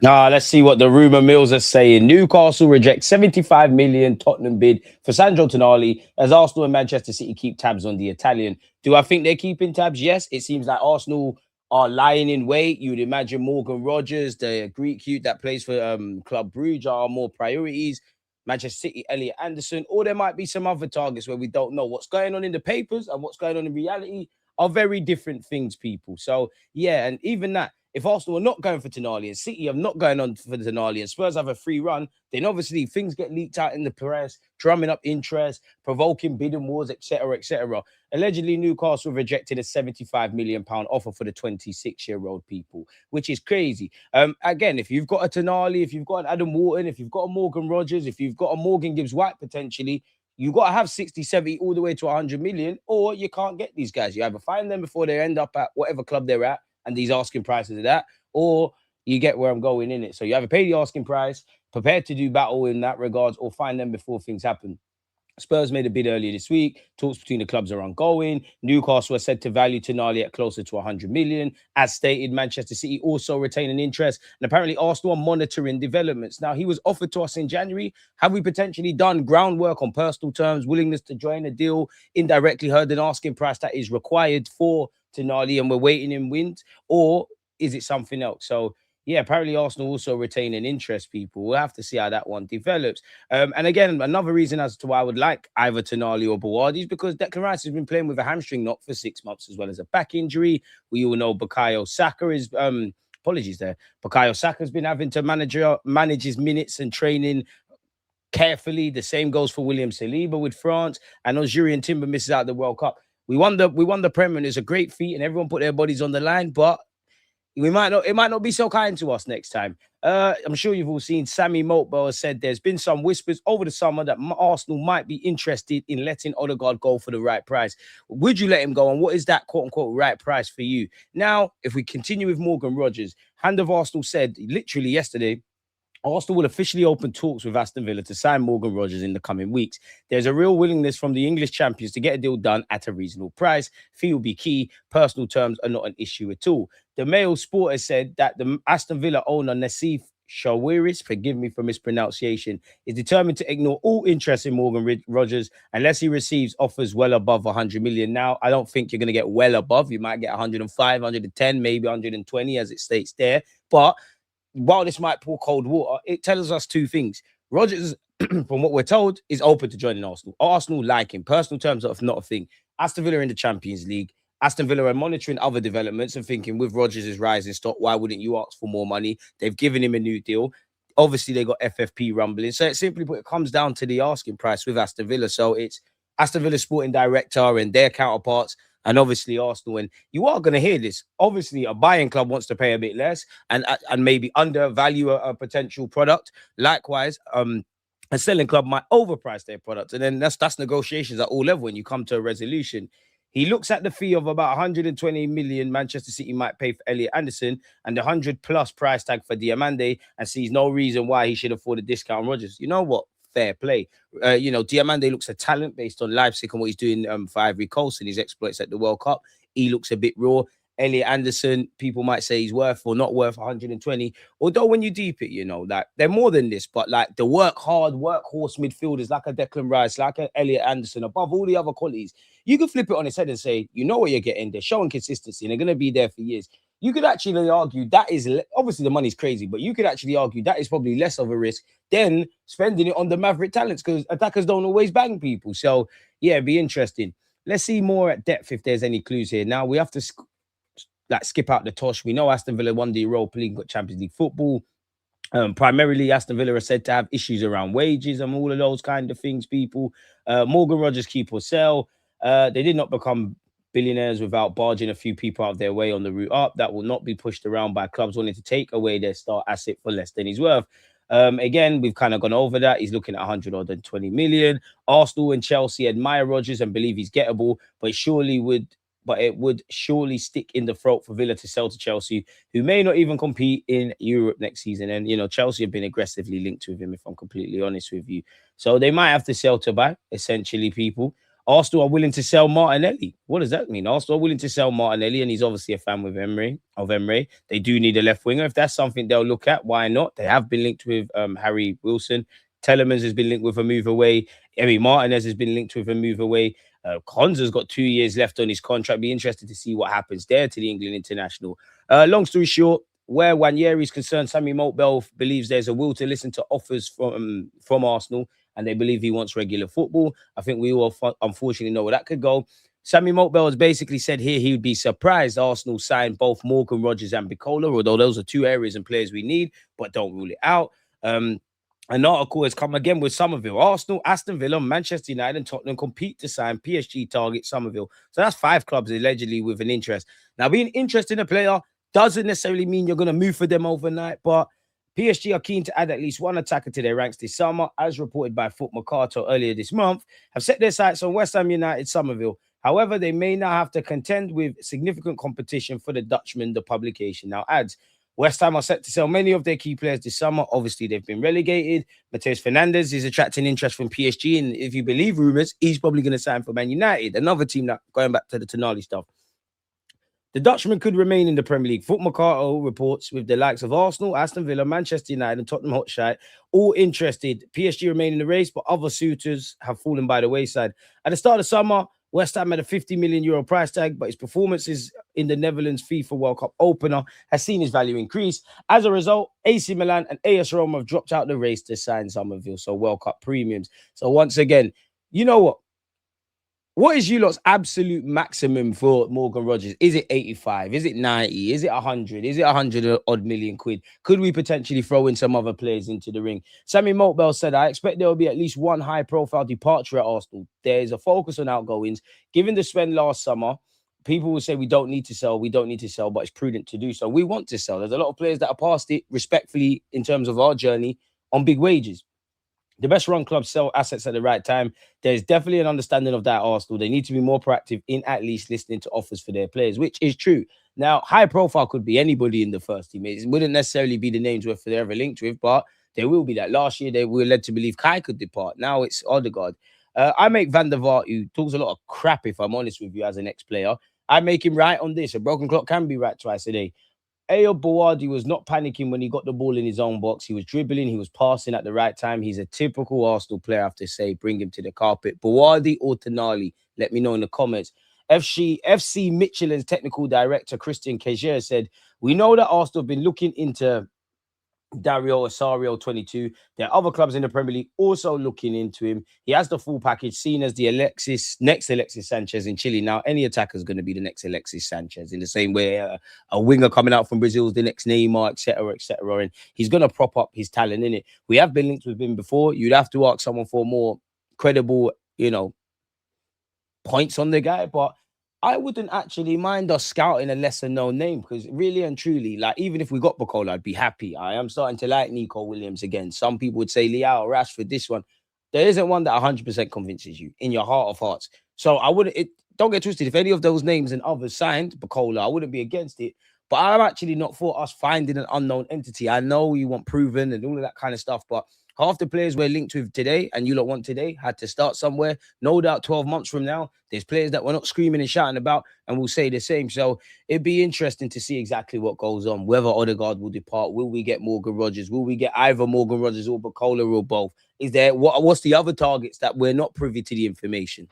Let's see what the rumor mills are saying. Newcastle reject 75 million Tottenham bid for Sandro Tonali as Arsenal and Manchester City keep tabs on the Italian. Do I think they're keeping tabs? Yes. It seems like Arsenal are lying in wait. You would imagine Morgan Rogers, the Greek youth that plays for Club Brugge, are more priorities. Manchester City, Elliot Anderson, or there might be some other targets where we don't know. What's going on in the papers and what's going on in reality are very different things, people. So, yeah, and even that, if Arsenal are not going for Tonali and City are not going on for Tonali and Spurs have a free run, then obviously things get leaked out in the press, drumming up interest, provoking bidding wars, etc., etc. Allegedly, Newcastle rejected a £75 million offer for the 26-year-old people, which is crazy. Again, if you've got a Tonali, if you've got an Adam Wharton, if you've got a Morgan Rogers, if you've got a Morgan Gibbs-White potentially, you got to have 60, 70, all the way to 100 million, or you can't get these guys. You either find them before they end up at whatever club they're at, and these asking prices of that, or you get where I'm going in it. So you either pay the asking price, prepared to do battle in that regards, or find them before things happen. Spurs made a bid earlier this week. Talks between the clubs are ongoing. Newcastle are said to value Tonali at closer to 100 million. As stated, Manchester City also retain an interest. And apparently Arsenal are monitoring developments. Now, he was offered to us in January. Have we potentially done groundwork on personal terms, willingness to join a deal, indirectly heard an asking price that is required for Tonali and we're waiting in wind? Or is it something else? So, yeah, apparently Arsenal also retain an interest, people. We'll have to see how that one develops. And again, another reason as to why I would like either Tonali or Bawardi is because Declan Rice has been playing with a hamstring knot for 6 months as well as a back injury. We all know Bukayo Saka is... apologies there. Bukayo Saka's been having to manage his minutes and training carefully. The same goes for William Saliba with France. And Algerian Timber misses out the World Cup. We won the Premier, and it's a great feat, and everyone put their bodies on the line, but it might not be so kind to us next time. I'm sure you've all seen Sammy Motbo has said there's been some whispers over the summer that Arsenal might be interested in letting Odegaard go for the right price. Would you let him go? And what is that quote-unquote right price for you? Now, if we continue with Morgan Rogers, Hand of Arsenal said literally yesterday, Arsenal will officially open talks with Aston Villa to sign Morgan Rogers in the coming weeks. There's a real willingness from the English champions to get a deal done at a reasonable price. Fee will be key. Personal terms are not an issue at all. The Mail Sport has said that the Aston Villa owner Nassif Shawiris, forgive me for mispronunciation, is determined to ignore all interest in Morgan Rogers unless he receives offers well above 100 million. Now, I don't think you're going to get well above. You might get 105, 110, maybe 120 as it states there. But while this might pour cold water, it tells us two things. Rodgers, from what we're told, is open to joining Arsenal. Arsenal like him. Personal terms are not a thing. Aston Villa in the Champions League. Aston Villa are monitoring other developments and thinking with Rodgers' rising stock, why wouldn't you ask for more money? They've given him a new deal. Obviously, they got FFP rumbling. So it simply put, it comes down to the asking price with Aston Villa. So it's Aston Villa sporting director and their counterparts, and obviously Arsenal. And you are going to hear this. Obviously, a buying club wants to pay a bit less and maybe undervalue a potential product. Likewise, a selling club might overprice their product. And then that's negotiations at all levels when you come to a resolution. He looks at the fee of about 120 million Manchester City might pay for Elliot Anderson and the 100+ price tag for Diamande and sees no reason why he should afford a discount on Rodgers. You know what? Fair play. Diamande looks a talent based on Leipzig and what he's doing for Ivory Coast and his exploits at the World Cup. He looks a bit raw. Elliot Anderson, people might say he's worth or not worth 120. Although when you deep it, that they're more than this, but like the workhorse midfielders like a Declan Rice, like a Elliot Anderson, above all the other qualities, you can flip it on its head and say, you know what you're getting. They're showing consistency and they're going to be there for years. You could actually argue that is, obviously the money's crazy, but you could actually argue that is probably less of a risk than spending it on the Maverick talents because attackers don't always bang people. So, yeah, it'd be interesting. Let's see more at depth if there's any clues here. Now, we have to skip out the tosh. We know Aston Villa won the Europa League, got Champions League football. Primarily, Aston Villa are said to have issues around wages and all of those kind of things, people. Morgan Rogers, keep or sell. They did not become billionaires without barging a few people out of their way on the route up. That will not be pushed around by clubs wanting to take away their star asset for less than he's worth. Again, we've kind of gone over that. He's looking at 120 million. Arsenal and Chelsea admire Rogers and believe he's gettable, but it would surely stick in the throat for Villa to sell to Chelsea, who may not even compete in Europe next season. And, Chelsea have been aggressively linked with him, if I'm completely honest with you. So they might have to sell to buy, essentially, people. Arsenal are willing to sell Martinelli. What does that mean? Arsenal are willing to sell Martinelli, and he's obviously a fan with Emery. They do need a left winger. If that's something they'll look at, why not? They have been linked with Harry Wilson. Telemans has been linked with a move away. Emi Martinez has been linked with a move away. Konza's got 2 years left on his contract. Be interested to see what happens there to the England international. Long story short, where Wanyeri is concerned, Sammy Maltbell believes there's a will to listen to offers from Arsenal, and they believe he wants regular football. I think we all unfortunately know where that could go. Sammy Maltbell has basically said here he would be surprised Arsenal signed both Morgan Rogers and Bicola, although those are two areas and players we need, but don't rule it out. An article has come again with Summerville. Arsenal, Aston Villa, Manchester United, and Tottenham compete to sign PSG target Summerville. So that's 5 clubs allegedly with an interest. Now, being interested in a player doesn't necessarily mean you're going to move for them overnight, but PSG are keen to add at least one attacker to their ranks this summer, as reported by Foot Mercato earlier this month, have set their sights on West Ham United Summerville. However, they may now have to contend with significant competition for the Dutchman, the publication now adds. West Ham are set to sell many of their key players this summer. Obviously, they've been relegated. Mateus Fernandes is attracting interest from PSG, and if you believe rumours, he's probably going to sign for Man United, another team that, going back to the Tonali stuff. The Dutchman could remain in the Premier League. Foot Mercato reports with the likes of Arsenal, Aston Villa, Manchester United, and Tottenham Hotspur all interested. PSG remain in the race, but other suitors have fallen by the wayside. At the start of summer, West Ham had a €50 million price tag, but his performances in the Netherlands FIFA World Cup opener has seen his value increase. As a result, AC Milan and AS Roma have dropped out the race to sign Summerville, so World Cup premiums. So once again, you know what? What is you lot's absolute maximum for Morgan Rogers? Is it 85? Is it 90? Is it 100? Is it 100 odd million quid? Could we potentially throw in some other players into the ring? Sammy Maltbell said, I expect there will be at least one high-profile departure at Arsenal. There is a focus on outgoings. Given the spend last summer, people will say we don't need to sell, but it's prudent to do so. We want to sell. There's a lot of players that are past it, respectfully, in terms of our journey, on big wages. The best run clubs sell assets at the right time. There's definitely an understanding of that at Arsenal. They need to be more proactive in at least listening to offers for their players, which is true. Now, high profile could be anybody in the first team. It wouldn't necessarily be the names they're ever linked with, but there will be that. Last year, they were led to believe Kai could depart. Now it's Odegaard. I make Van der Vaart, who talks a lot of crap, if I'm honest with you, as an ex-player. I make him right on this. A broken clock can be right twice a day. Ayo Boadi was not panicking when he got the ball in his own box. He was dribbling. He was passing at the right time. He's a typical Arsenal player, I have to say. Bring him to the carpet. Boadi or Tonali? Let me know in the comments. FC Michelin's technical director, Christian Kejer, said, we know that Arsenal have been looking into Dario Osario, 22. There are other clubs in the Premier League also looking into him. He has the full package, seen as the next Alexis Sanchez in Chile. Now, any attacker is going to be the next Alexis Sanchez in the same way a winger coming out from Brazil is the next Neymar, etc., etc. And he's going to prop up his talent in it. We have been linked with him before. You'd have to ask someone for more credible, points on the guy, but I wouldn't actually mind us scouting a lesser known name because really and truly, like even if we got Bacola, I'd be happy. I am starting to like Nico Williams again. Some people would say Leao or Rashford, this one. There isn't one that 100% convinces you in your heart of hearts. So I wouldn't, don't get twisted. If any of those names and others signed Bacola, I wouldn't be against it. But I'm actually not for us finding an unknown entity. I know you want proven and all of that kind of stuff, but half the players we're linked with today and you lot want today had to start somewhere. No doubt 12 months from now, there's players that we're not screaming and shouting about and we'll say the same. So it'd be interesting to see exactly what goes on, whether Odegaard will depart. Will we get Morgan Rogers? Will we get either Morgan Rogers or Bacola or both? Is there what's the other targets that we're not privy to the information?